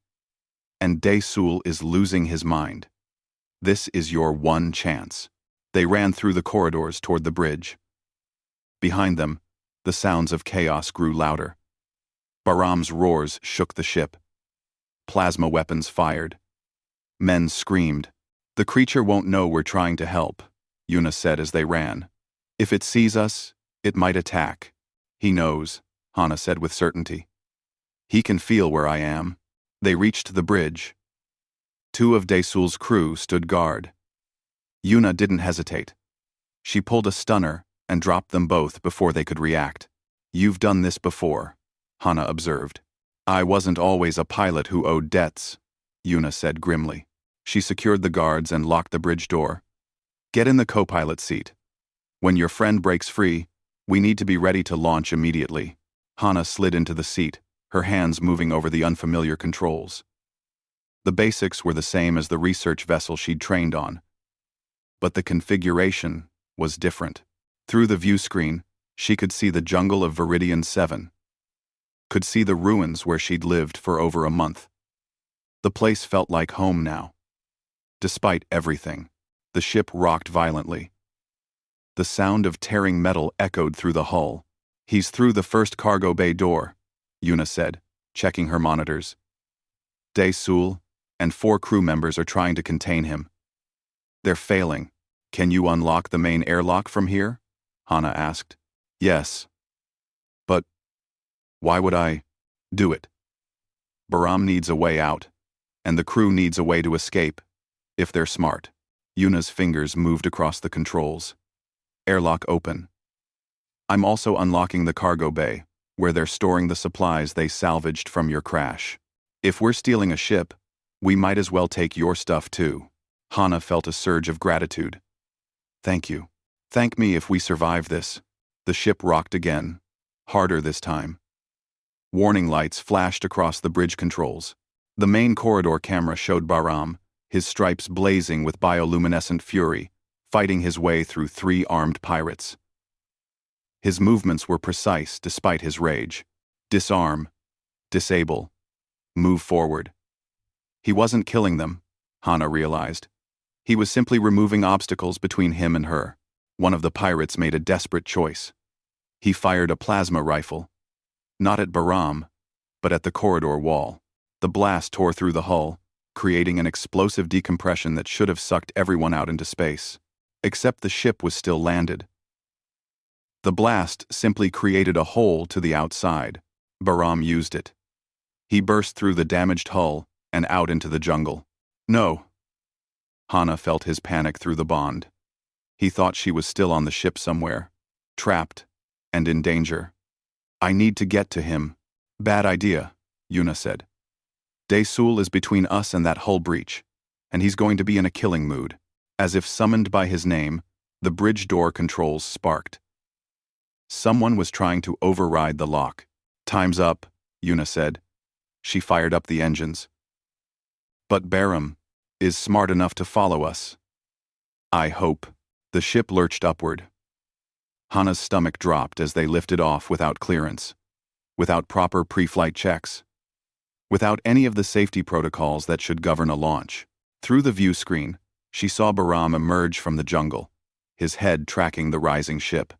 and Daesul is losing his mind. This is your one chance." They ran through the corridors toward the bridge. Behind them, the sounds of chaos grew louder. Bahram's roars shook the ship. Plasma weapons fired. Men screamed. "The creature won't know we're trying to help," Yuna said as they ran. "If it sees us, it might attack." "He knows," Hana said with certainty. "He can feel where I am." They reached the bridge. 2 of Daesul's crew stood guard. Yuna didn't hesitate. She pulled a stunner and dropped them both before they could react. "You've done this before," Hana observed. "I wasn't always a pilot who owed debts," Yuna said grimly. She secured the guards and locked the bridge door. "Get in the co-pilot seat. When your friend breaks free, we need to be ready to launch immediately." Hana slid into the seat, her hands moving over the unfamiliar controls. The basics were the same as the research vessel she'd trained on, but the configuration was different. Through the view screen, she could see the jungle of Viridian 7. Could see the ruins where she'd lived for over a month. The place felt like home now. Despite everything, the ship rocked violently. The sound of tearing metal echoed through the hull. "He's through the first cargo bay door," Yuna said, checking her monitors. "Daesul and 4 crew members are trying to contain him. They're failing. Can you unlock the main airlock from here?" Hana asked. "Yes. But why would I do it? Bahram needs a way out, and the crew needs a way to escape, if they're smart." Yuna's fingers moved across the controls. "Airlock open. I'm also unlocking the cargo bay, where they're storing the supplies they salvaged from your crash. If we're stealing a ship, we might as well take your stuff too." Hana felt a surge of gratitude. "Thank you. Thank me if we survive this." The ship rocked again, harder this time. Warning lights flashed across the bridge controls. The main corridor camera showed Bahram, his stripes blazing with bioluminescent fury, fighting his way through 3 armed pirates. His movements were precise despite his rage. Disarm, disable, move forward. He wasn't killing them, Hana realized. He was simply removing obstacles between him and her. One of the pirates made a desperate choice. He fired a plasma rifle. Not at Bahram, but at the corridor wall. The blast tore through the hull, creating an explosive decompression that should have sucked everyone out into space. Except the ship was still landed. The blast simply created a hole to the outside. Bahram used it. He burst through the damaged hull and out into the jungle. "No." Hana felt his panic through the bond. He thought she was still on the ship somewhere, trapped and in danger. "I need to get to him." "Bad idea," Yuna said. "Daesul is between us and that hull breach, and he's going to be in a killing mood." As if summoned by his name, the bridge door controls sparked. Someone was trying to override the lock. "Time's up," Yuna said. She fired up the engines. But Barum is smart enough to follow us. I hope. The ship lurched upward. Hana's stomach dropped as they lifted off without clearance, without proper pre-flight checks, without any of the safety protocols that should govern a launch. Through the view screen, she saw Baram emerge from the jungle, his head tracking the rising ship.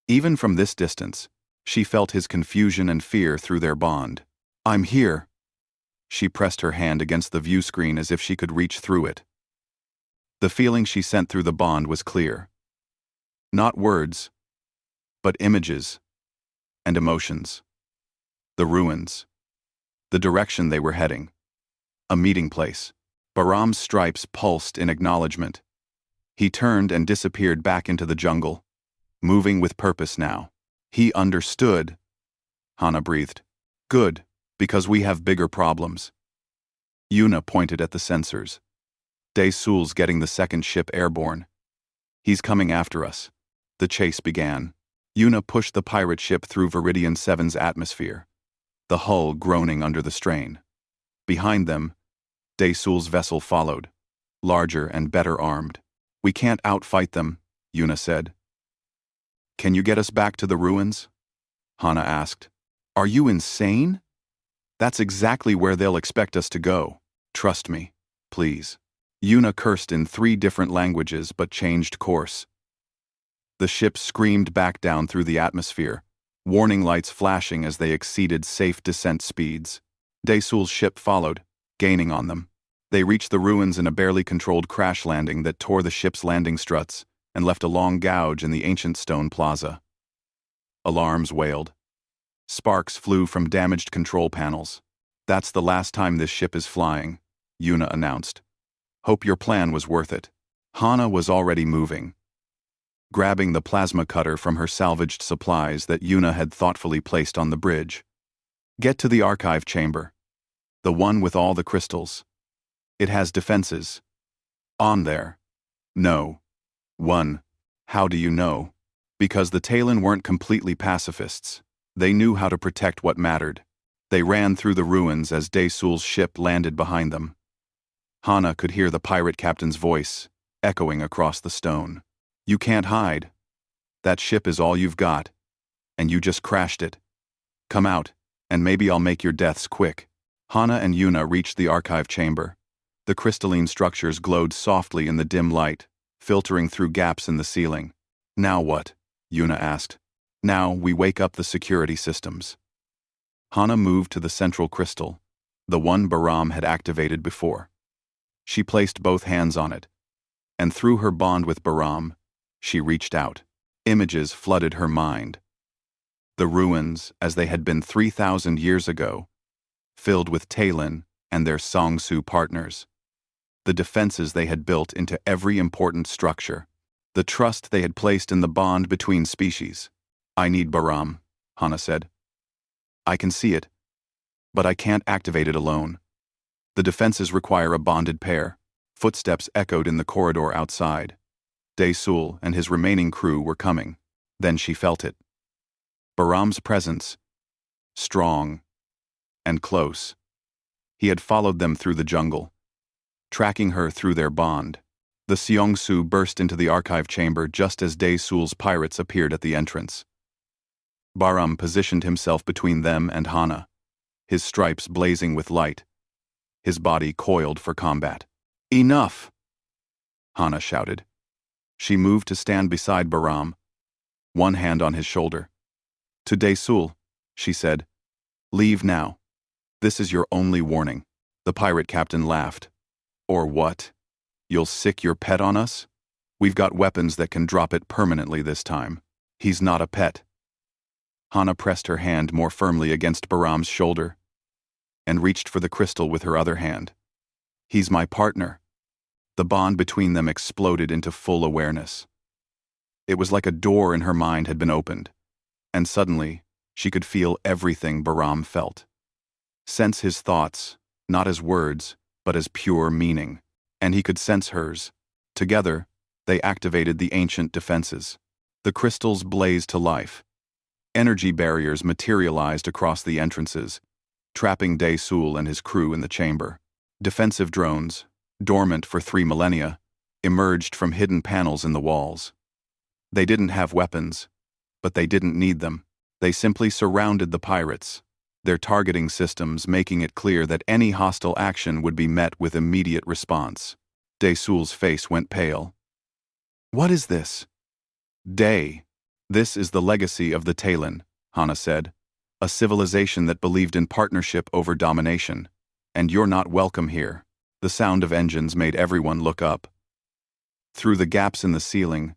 Even from this distance, she felt his confusion and fear through their bond. I'm here. She pressed her hand against the view screen as if she could reach through it. The feeling she sent through the bond was clear. Not words, but images and emotions. The ruins. The direction they were heading. A meeting place. Baram's stripes pulsed in acknowledgement. He turned and disappeared back into the jungle, moving with purpose now. He understood. Hana breathed. Good, because we have bigger problems. Yuna pointed at the sensors. Daysul's getting the second ship airborne. He's coming after us. The chase began. Yuna pushed the pirate ship through Viridian 7's atmosphere, the hull groaning under the strain. Behind them, Daysul's vessel followed, larger and better armed. We can't outfight them, Yuna said. Can you get us back to the ruins? Hana asked. Are you insane? That's exactly where they'll expect us to go. Trust me, please. Yuna cursed in 3 different languages but changed course. The ship screamed back down through the atmosphere, warning lights flashing as they exceeded safe descent speeds. Daysul's ship followed, gaining on them. They reached the ruins in a barely controlled crash landing that tore the ship's landing struts and left a long gouge in the ancient stone plaza. Alarms wailed. Sparks flew from damaged control panels. That's the last time this ship is flying, Yuna announced. Hope your plan was worth it. Hana was already moving, grabbing the plasma cutter from her salvaged supplies that Yuna had thoughtfully placed on the bridge. Get to the archive chamber. The one with all the crystals. It has defenses. On there. No. 1. How do you know? Because the Talon weren't completely pacifists. They knew how to protect what mattered. They ran through the ruins as Daysul's ship landed behind them. Hana could hear the pirate captain's voice, echoing across the stone. You can't hide. That ship is all you've got. And you just crashed it. Come out, and maybe I'll make your deaths quick. Hana and Yuna reached the archive chamber. The crystalline structures glowed softly in the dim light, filtering through gaps in the ceiling. Now what? Yuna asked. Now we wake up the security systems. Hana moved to the central crystal, the one Baram had activated before. She placed both hands on it, and through her bond with Baram, she reached out. Images flooded her mind. The ruins, as they had been 3,000 years ago, filled with Talon and their Songsu partners. The defenses they had built into every important structure. The trust they had placed in the bond between species. I need Baram, Hana said. I can see it, but I can't activate it alone. The defenses require a bonded pair. Footsteps echoed in the corridor outside. Daysul and his remaining crew were coming. Then she felt it. Baram's presence. Strong. And close. He had followed them through the jungle, tracking her through their bond. The Seongsu burst into the archive chamber just as Daysul's pirates appeared at the entrance. Baram positioned himself between them and Hana, his stripes blazing with light, his body coiled for combat. Enough! Hana shouted. She moved to stand beside Baram, one hand on his shoulder. To Daysul, she said, leave now. This is your only warning. The pirate captain laughed. Or what? You'll sick your pet on us? We've got weapons that can drop it permanently this time. He's not a pet. Hana pressed her hand more firmly against Baram's shoulder and reached for the crystal with her other hand. He's my partner. The bond between them exploded into full awareness. It was like a door in her mind had been opened, and suddenly she could feel everything Baram felt. Sense his thoughts, not as words, but as pure meaning, and he could sense hers. Together, they activated the ancient defenses. The crystals blazed to life, Energy barriers materialized across the entrances, trapping Sul and his crew in the chamber. Defensive drones, dormant for 3 millennia, emerged from hidden panels in the walls. They didn't have weapons, but they didn't need them. They simply surrounded the pirates, their targeting systems making it clear that any hostile action would be met with immediate response. Sul's face went pale. "What is this?" This is the legacy of the Talon," Hana said. "A civilization that believed in partnership over domination. And you're not welcome here." The sound of engines made everyone look up. Through the gaps in the ceiling,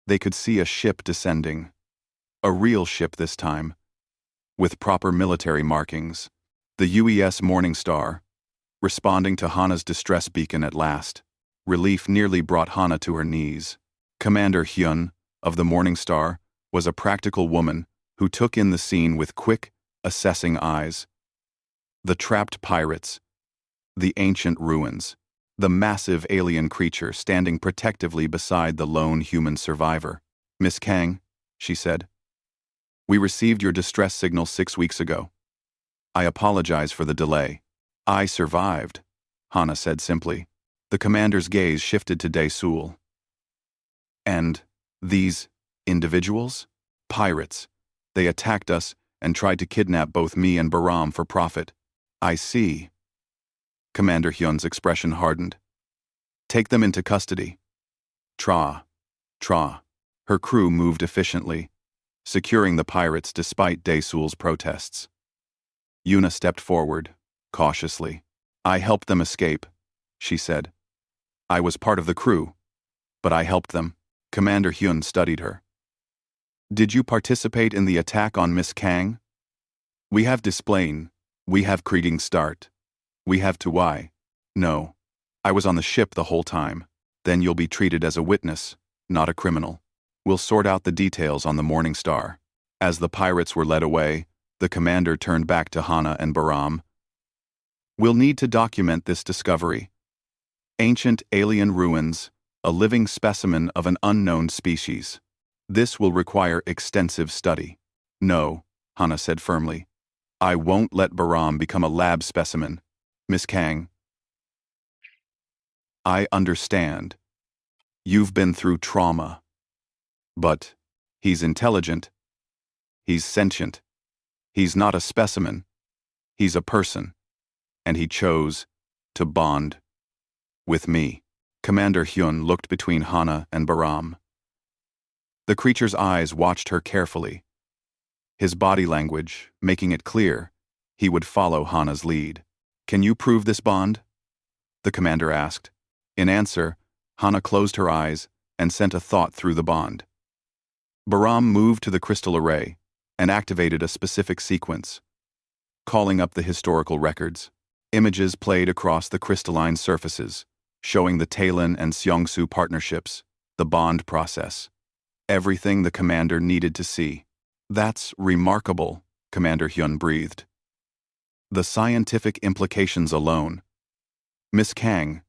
they could see a ship descending. A real ship this time, with proper military markings. The UES Morningstar, responding to Hana's distress beacon at last. Relief nearly brought Hana to her knees. Commander Hyun, of the Morningstar, was a practical woman who took in the scene with quick, assessing eyes. The trapped pirates, the ancient ruins, the massive alien creature standing protectively beside the lone human survivor. "Miss Kang," she said, "we received your distress signal 6 weeks ago. I apologize for the delay." "I survived," Hana said simply. The commander's gaze shifted to Sul. "And these individuals? Pirates. They attacked us and tried to kidnap both me and Baram for profit." "I see." Commander Hyun's expression hardened. "Take them into custody." Tra. Her crew moved efficiently, securing the pirates despite Sul's protests. Yuna stepped forward, cautiously. "I helped them escape," she said. "I was part of the crew, but I helped them." Commander Hyun studied her. "Did you participate in the attack on Miss Kang?" "We have Displain. We have Creeding Start. We have Tuwai." "No. I was on the ship the whole time. Then you'll be treated as a witness, not a criminal. We'll sort out the details on the Morningstar." As the pirates were led away, the commander turned back to Hana and Baram. "We'll need to document this discovery. Ancient alien ruins, a living specimen of an unknown species. This will require extensive study." "No," Hana said firmly. "I won't let Baram become a lab specimen. Miss Kang, I understand. You've been through trauma. But he's intelligent. He's sentient. He's not a specimen. He's a person. And he chose to bond with me." Commander Hyun looked between Hana and Baram. The creature's eyes watched her carefully, his body language making it clear he would follow Hana's lead. "Can you prove this bond?" the commander asked. In answer, Hana closed her eyes and sent a thought through the bond. Baram moved to the crystal array and activated a specific sequence, calling up the historical records. Images played across the crystalline surfaces, showing the Talon and Seongsu partnerships, the bond process. Everything the commander needed to see. "That's remarkable," Commander Hyun breathed. "The scientific implications alone. Miss Kang,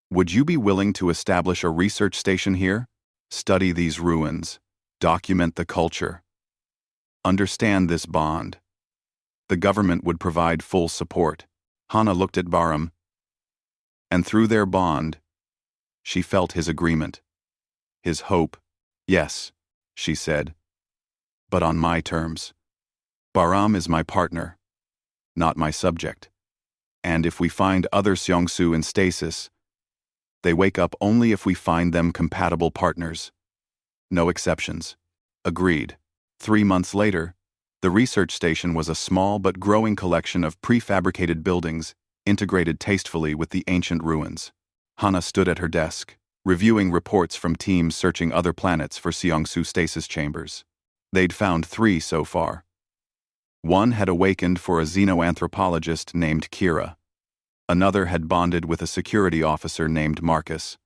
would you be willing to establish a research station here? Study these ruins, document the culture. Understand this bond. The government would provide full support." Hana looked at Baram, and through their bond, she felt his agreement, his hope. "Yes," she said, "but on my terms. Baram is my partner, not my subject. And if we find other Seongsu in stasis, they wake up only if we find them compatible partners. No exceptions." Agreed. 3 months later, the research station was a small but growing collection of prefabricated buildings integrated tastefully with the ancient ruins. Hana stood at her desk, reviewing reports from teams searching other planets for Seongsu stasis chambers. They'd found 3 so far. One had awakened for a xenoanthropologist named Kira. Another had bonded with a security officer named Marcus.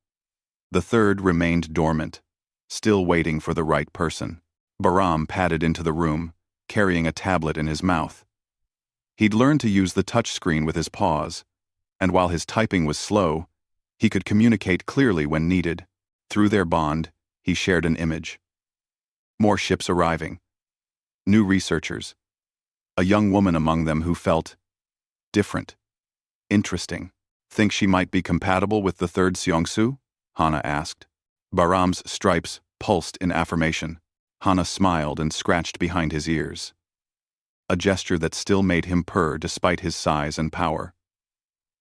The third remained dormant, still waiting for the right person. Baram padded into the room, carrying a tablet in his mouth. He'd learned to use the touchscreen with his paws, and while his typing was slow, he could communicate clearly when needed. Through their bond, he shared an image. More ships arriving. New researchers. A young woman among them who felt different, interesting. Think she might be compatible with the third Seongsu? Hana asked. Bahram's stripes pulsed in affirmation. Hana smiled and scratched behind his ears. A gesture that still made him purr despite his size and power.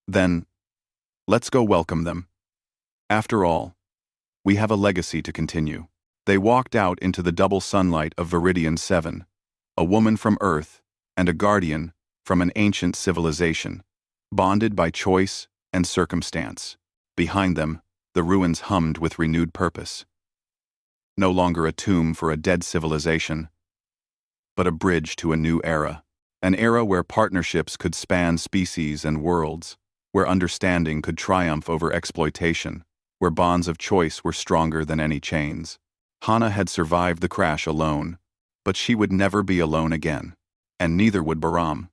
Then, let's go welcome them. After all, we have a legacy to continue. They walked out into the double sunlight of Viridian 7, a woman from Earth and a guardian from an ancient civilization, bonded by choice and circumstance. Behind them, the ruins hummed with renewed purpose. No longer a tomb for a dead civilization, but a bridge to a new era. An era where partnerships could span species and worlds, where understanding could triumph over exploitation, where bonds of choice were stronger than any chains. Hana had survived the crash alone, but she would never be alone again, and neither would Bahram.